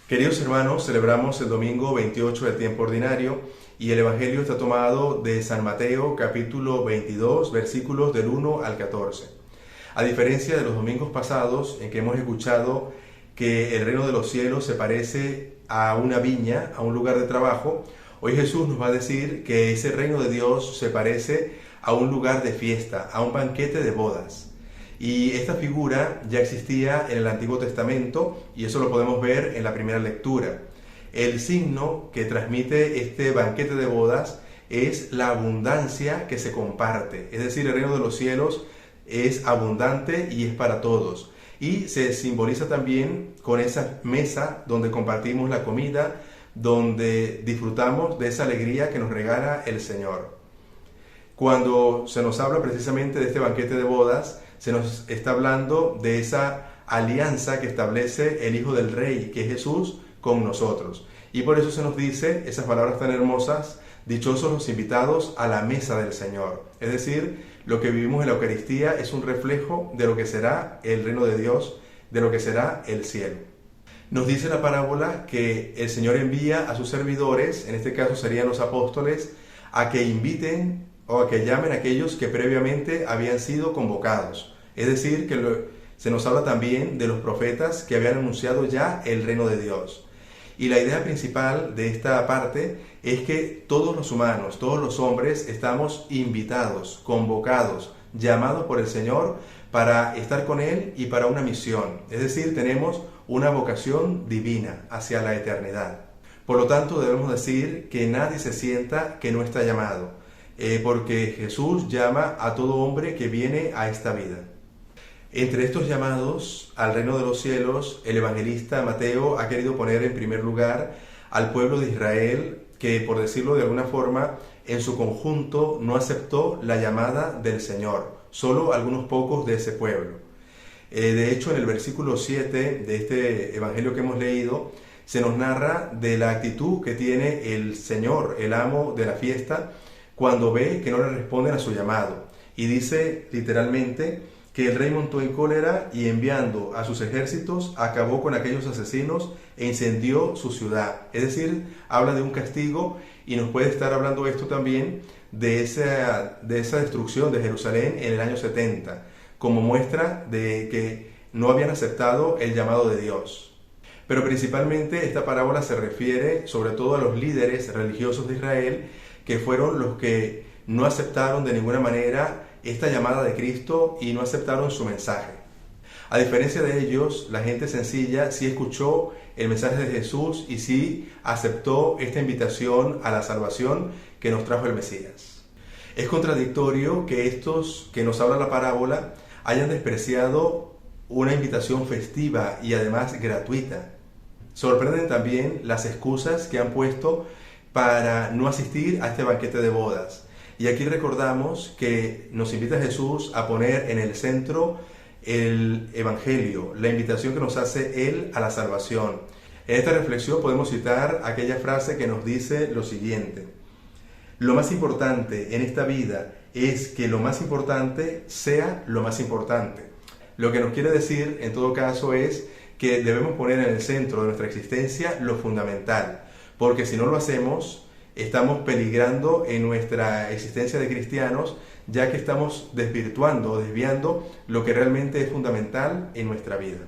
Queridos hermanos, celebramos el domingo 28 del tiempo ordinario y el Evangelio está tomado de San Mateo capítulo 22 versículos del 1 al 14. A diferencia de los domingos pasados en que hemos escuchado que el reino de los cielos se parece a una viña, a un lugar de trabajo, hoy Jesús nos va a decir que ese reino de Dios se parece a un lugar de fiesta, a un banquete de bodas. Y esta figura ya existía en el Antiguo Testamento y eso lo podemos ver en la primera lectura. El signo que transmite este banquete de bodas es la abundancia que se comparte. Es decir, el reino de los cielos es abundante y es para todos. Y se simboliza también con esa mesa donde compartimos la comida, donde disfrutamos de esa alegría que nos regala el Señor. Cuando se nos habla precisamente de este banquete de bodas, se nos está hablando de esa alianza que establece el Hijo del Rey, que es Jesús, con nosotros. Y por eso se nos dice esas palabras tan hermosas: dichosos los invitados a la mesa del Señor. Es decir, lo que vivimos en la Eucaristía es un reflejo de lo que será el reino de Dios, de lo que será el cielo. Nos dice la parábola que el Señor envía a sus servidores, en este caso serían los apóstoles, a que inviten o a que llamen a aquellos que previamente habían sido convocados. Es decir, que se nos habla también de los profetas que habían anunciado ya el reino de Dios. Y la idea principal de esta parte es que todos los humanos, todos los hombres, estamos invitados, convocados, llamados por el Señor para estar con Él y para una misión. Es decir, tenemos una vocación divina hacia la eternidad. Por lo tanto, debemos decir que nadie se sienta que no está llamado, porque Jesús llama a todo hombre que viene a esta vida. Entre estos llamados al reino de los cielos, el evangelista Mateo ha querido poner en primer lugar al pueblo de Israel, que, por decirlo de alguna forma, en su conjunto no aceptó la llamada del Señor, solo algunos pocos de ese pueblo. De hecho, en el versículo 7 de este evangelio que hemos leído, se nos narra de la actitud que tiene el Señor, el amo de la fiesta, cuando ve que no le responden a su llamado. Y dice literalmente que el rey montó en cólera y, enviando a sus ejércitos, acabó con aquellos asesinos e incendió su ciudad. Es decir, habla de un castigo, y nos puede estar hablando esto también de esa destrucción de Jerusalén en el año 70, como muestra de que no habían aceptado el llamado de Dios. Pero principalmente esta parábola se refiere sobre todo a los líderes religiosos de Israel, que fueron los que no aceptaron de ninguna manera esta llamada de Cristo y no aceptaron su mensaje. A diferencia de ellos, la gente sencilla sí escuchó el mensaje de Jesús y sí aceptó esta invitación a la salvación que nos trajo el Mesías. Es contradictorio que estos que nos habla la parábola hayan despreciado una invitación festiva y además gratuita. Sorprenden también las excusas que han puesto para no asistir a este banquete de bodas. Y aquí recordamos que nos invita Jesús a poner en el centro el Evangelio, la invitación que nos hace Él a la salvación. En esta reflexión podemos citar aquella frase que nos dice lo siguiente: lo más importante en esta vida es que lo más importante sea lo más importante. Lo que nos quiere decir, en todo caso, es que debemos poner en el centro de nuestra existencia lo fundamental, porque si no lo hacemos, estamos peligrando en nuestra existencia de cristianos, ya que estamos desvirtuando, desviando lo que realmente es fundamental en nuestra vida.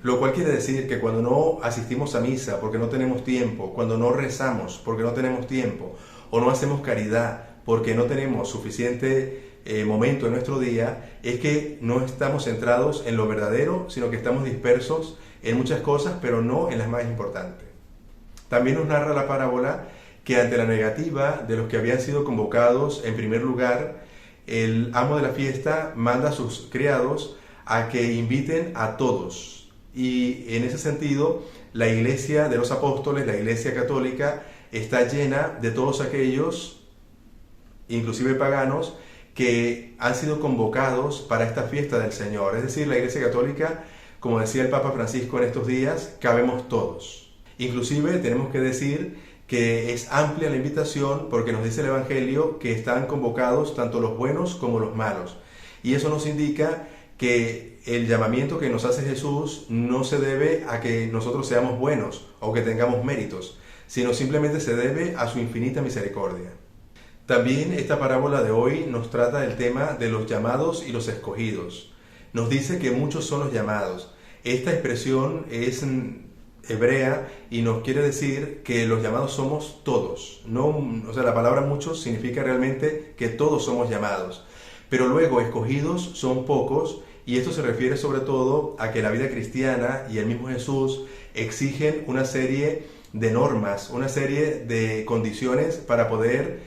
Lo cual quiere decir que cuando no asistimos a misa porque no tenemos tiempo, cuando no rezamos porque no tenemos tiempo, o no hacemos caridad porque no tenemos suficiente momento en nuestro día, es que no estamos centrados en lo verdadero, sino que estamos dispersos en muchas cosas, pero no en las más importantes. También nos narra la parábola que ante la negativa de los que habían sido convocados en primer lugar, el amo de la fiesta manda a sus criados a que inviten a todos. Y en ese sentido, la iglesia de los apóstoles, la iglesia católica, está llena de todos aquellos, inclusive paganos, que han sido convocados para esta fiesta del Señor. Es decir, la iglesia católica, como decía el Papa Francisco en estos días, cabemos todos. Inclusive tenemos que decir que es amplia la invitación, porque nos dice el Evangelio que están convocados tanto los buenos como los malos. Y eso nos indica que el llamamiento que nos hace Jesús no se debe a que nosotros seamos buenos o que tengamos méritos, sino simplemente se debe a su infinita misericordia. También esta parábola de hoy nos trata del tema de los llamados y los escogidos. Nos dice que muchos son los llamados. Esta expresión es hebrea y nos quiere decir que los llamados somos todos. La palabra muchos significa realmente que todos somos llamados. Pero luego escogidos son pocos, y esto se refiere sobre todo a que la vida cristiana y el mismo Jesús exigen una serie de normas, una serie de condiciones para poder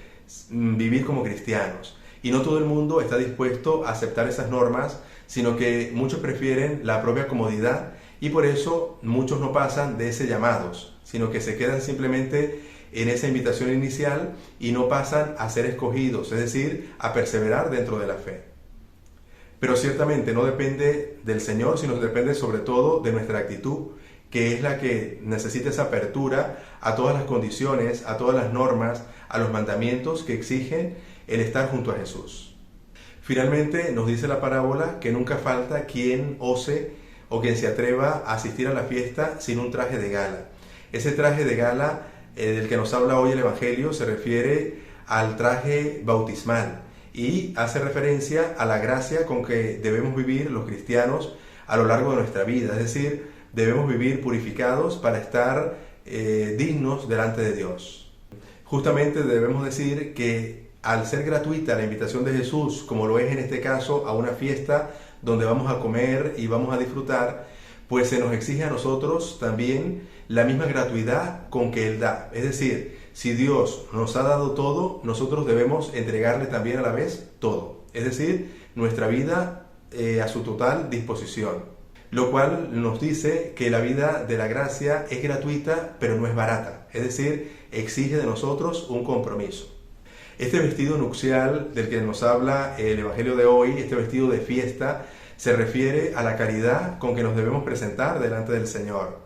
vivir como cristianos. Y no todo el mundo está dispuesto a aceptar esas normas, sino que muchos prefieren la propia comodidad, y por eso muchos no pasan de ese llamados, sino que se quedan simplemente en esa invitación inicial y no pasan a ser escogidos, es decir, a perseverar dentro de la fe. Pero ciertamente no depende del Señor, sino depende sobre todo de nuestra actitud, que es la que necesita esa apertura a todas las condiciones, a todas las normas, a los mandamientos que exigen el estar junto a Jesús. Finalmente nos dice la parábola que nunca falta quien ose o quien se atreva a asistir a la fiesta sin un traje de gala. Ese traje de gala del que nos habla hoy el Evangelio se refiere al traje bautismal y hace referencia a la gracia con que debemos vivir los cristianos a lo largo de nuestra vida, es decir, debemos vivir purificados para estar dignos delante de Dios. Justamente debemos decir que al ser gratuita la invitación de Jesús, como lo es en este caso a una fiesta donde vamos a comer y vamos a disfrutar, pues se nos exige a nosotros también la misma gratuidad con que Él da. Es decir, si Dios nos ha dado todo, nosotros debemos entregarle también a la vez todo. Es decir, nuestra vida a su total disposición. Lo cual nos dice que la vida de la gracia es gratuita, pero no es barata. Es decir, exige de nosotros un compromiso. Este vestido nupcial del que nos habla el Evangelio de hoy, este vestido de fiesta, se refiere a la caridad con que nos debemos presentar delante del Señor.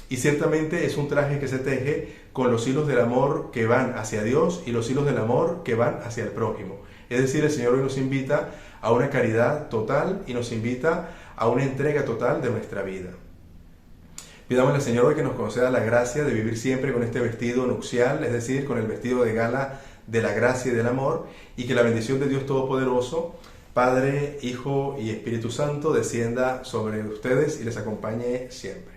Y ciertamente es un traje que se teje con los hilos del amor que van hacia Dios y los hilos del amor que van hacia el prójimo. Es decir, el Señor hoy nos invita a una caridad total y nos invita a una entrega total de nuestra vida. Pidámosle al Señor hoy que nos conceda la gracia de vivir siempre con este vestido nupcial, es decir, con el vestido de gala de la gracia y del amor, y que la bendición de Dios Todopoderoso, Padre, Hijo y Espíritu Santo, descienda sobre ustedes y les acompañe siempre.